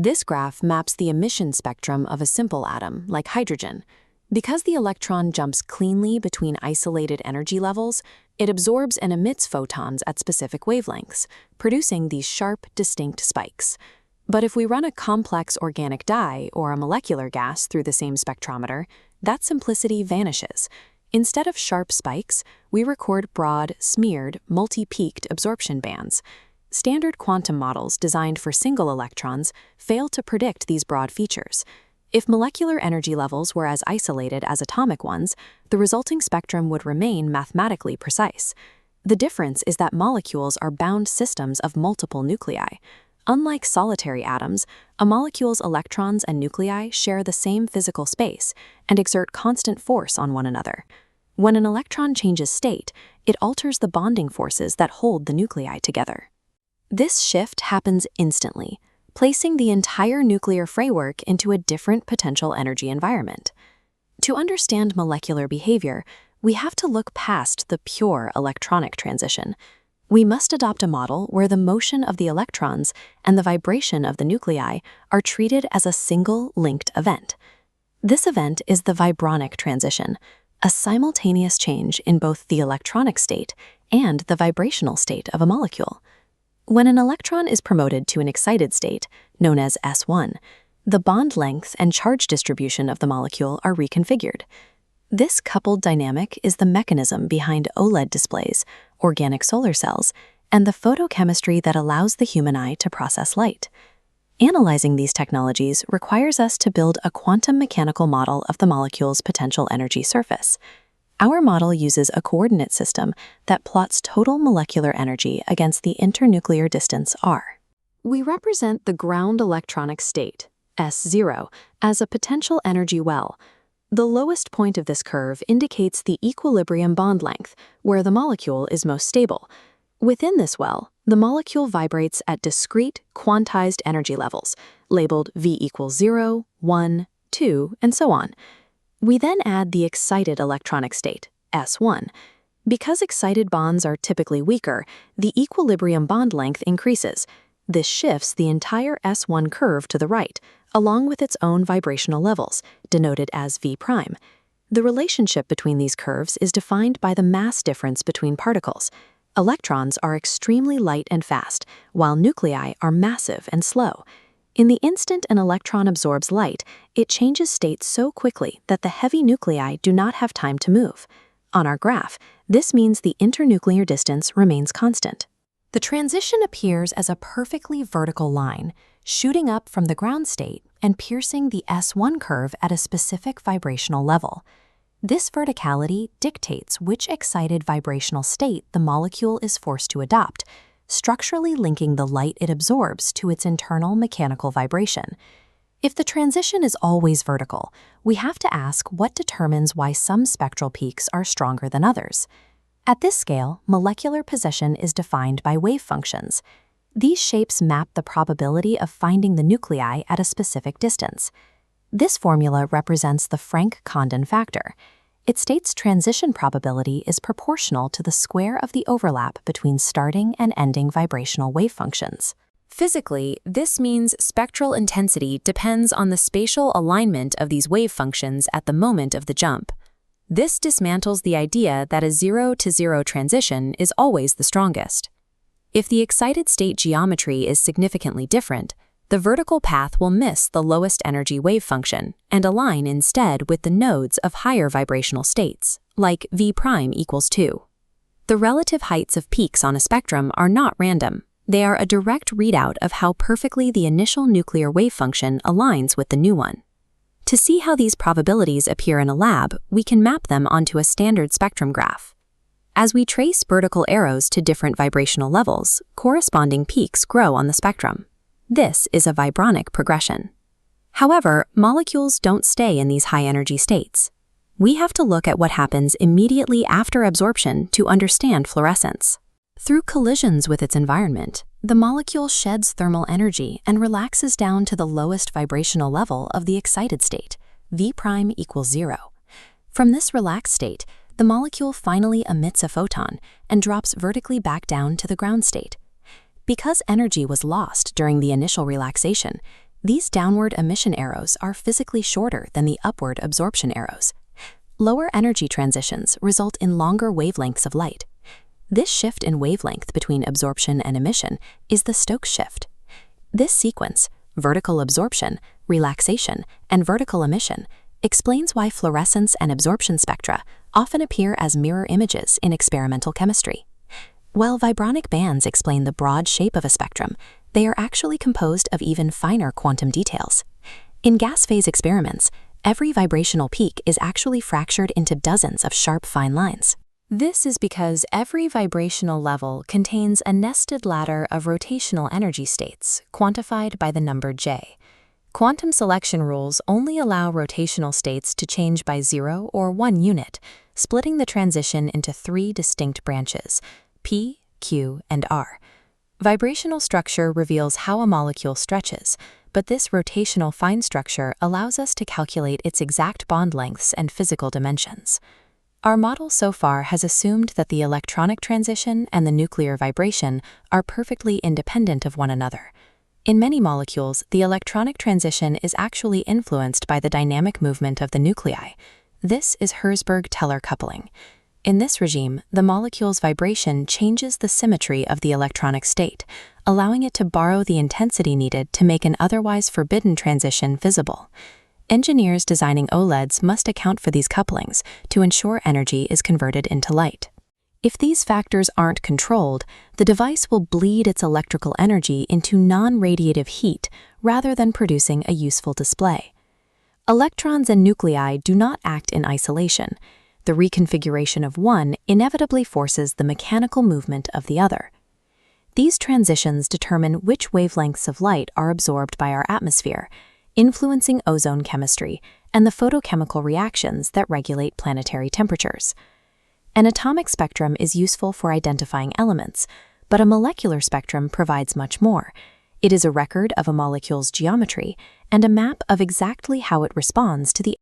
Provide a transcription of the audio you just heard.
This graph maps the emission spectrum of a simple atom, like hydrogen. Because the electron jumps cleanly between isolated energy levels, it absorbs and emits photons at specific wavelengths, producing these sharp, distinct spikes. But if we run a complex organic dye or a molecular gas through the same spectrometer, that simplicity vanishes. Instead of sharp spikes, we record broad, smeared, multi-peaked absorption bands. Standard quantum models designed for single electrons fail to predict these broad features. If molecular energy levels were as isolated as atomic ones, the resulting spectrum would remain mathematically precise. The difference is that molecules are bound systems of multiple nuclei. Unlike solitary atoms, a molecule's electrons and nuclei share the same physical space and exert constant force on one another. When an electron changes state, it alters the bonding forces that hold the nuclei together. This shift happens instantly, placing the entire nuclear framework into a different potential energy environment. To understand molecular behavior, we have to look past the pure electronic transition. We must adopt a model where the motion of the electrons and the vibration of the nuclei are treated as a single linked event. This event is the vibronic transition, a simultaneous change in both the electronic state and the vibrational state of a molecule. When an electron is promoted to an excited state, known as S1, the bond length and charge distribution of the molecule are reconfigured. This coupled dynamic is the mechanism behind OLED displays, organic solar cells, and the photochemistry that allows the human eye to process light. Analyzing these technologies requires us to build a quantum mechanical model of the molecule's potential energy surface. Our model uses a coordinate system that plots total molecular energy against the internuclear distance r. We represent the ground electronic state, S0, as a potential energy well. The lowest point of this curve indicates the equilibrium bond length, where the molecule is most stable. Within this well, the molecule vibrates at discrete, quantized energy levels, labeled V equals 0, 1, 2, and so on. We then add the excited electronic state, S1. Because excited bonds are typically weaker, the equilibrium bond length increases. This shifts the entire S1 curve to the right, along with its own vibrational levels, denoted as V'. The relationship between these curves is defined by the mass difference between particles. Electrons are extremely light and fast, while nuclei are massive and slow. In the instant an electron absorbs light, it changes state so quickly that the heavy nuclei do not have time to move. On our graph, this means the internuclear distance remains constant. The transition appears as a perfectly vertical line, shooting up from the ground state and piercing the S1 curve at a specific vibrational level. This verticality dictates which excited vibrational state the molecule is forced to adopt, structurally linking the light it absorbs to its internal mechanical vibration. If the transition is always vertical, we have to ask what determines why some spectral peaks are stronger than others. At this scale, molecular position is defined by wavefunctions. These shapes map the probability of finding the nuclei at a specific distance. This formula represents the Franck-Condon factor. It states transition probability is proportional to the square of the overlap between starting and ending vibrational wavefunctions. Physically, this means spectral intensity depends on the spatial alignment of these wavefunctions at the moment of the jump. This dismantles the idea that a 0-to-0 transition is always the strongest. If the excited state geometry is significantly different, the vertical path will miss the lowest energy wave function and align instead with the nodes of higher vibrational states, like V' equals 2. The relative heights of peaks on a spectrum are not random. They are a direct readout of how perfectly the initial nuclear wave function aligns with the new one. To see how these probabilities appear in a lab, we can map them onto a standard spectrum graph. As we trace vertical arrows to different vibrational levels, corresponding peaks grow on the spectrum. This is a vibronic progression. However, molecules don't stay in these high-energy states. We have to look at what happens immediately after absorption to understand fluorescence. Through collisions with its environment, the molecule sheds thermal energy and relaxes down to the lowest vibrational level of the excited state, V' equals 0. From this relaxed state, the molecule finally emits a photon and drops vertically back down to the ground state. Because energy was lost during the initial relaxation, These downward emission arrows are physically shorter than the upward absorption arrows. Lower energy transitions result in longer wavelengths of light. This shift in wavelength between absorption and emission is the Stokes shift. This sequence, vertical absorption, relaxation, and vertical emission, explains why fluorescence and absorption spectra often appear as mirror images in experimental chemistry. While vibronic bands explain the broad shape of a spectrum, they are actually composed of even finer quantum details. In gas phase experiments, every vibrational peak is actually fractured into dozens of sharp, fine lines. This is because every vibrational level contains a nested ladder of rotational energy states, quantified by the number J. Quantum selection rules only allow rotational states to change by 0 or 1 unit, splitting the transition into 3 distinct branches, P, Q, and R. Vibrational structure reveals how a molecule stretches, but this rotational fine structure allows us to calculate its exact bond lengths and physical dimensions. Our model so far has assumed that the electronic transition and the nuclear vibration are perfectly independent of one another. In many molecules, the electronic transition is actually influenced by the dynamic movement of the nuclei. This is Herzberg-Teller coupling. In this regime, the molecule's vibration changes the symmetry of the electronic state, allowing it to borrow the intensity needed to make an otherwise forbidden transition visible. Engineers designing OLEDs must account for these couplings to ensure energy is converted into light. If these factors aren't controlled, the device will bleed its electrical energy into non-radiative heat rather than producing a useful display. Electrons and nuclei do not act in isolation. The reconfiguration of one inevitably forces the mechanical movement of the other. These transitions determine which wavelengths of light are absorbed by our atmosphere, influencing ozone chemistry and the photochemical reactions that regulate planetary temperatures. An atomic spectrum is useful for identifying elements, but a molecular spectrum provides much more. It is a record of a molecule's geometry and a map of exactly how it responds to the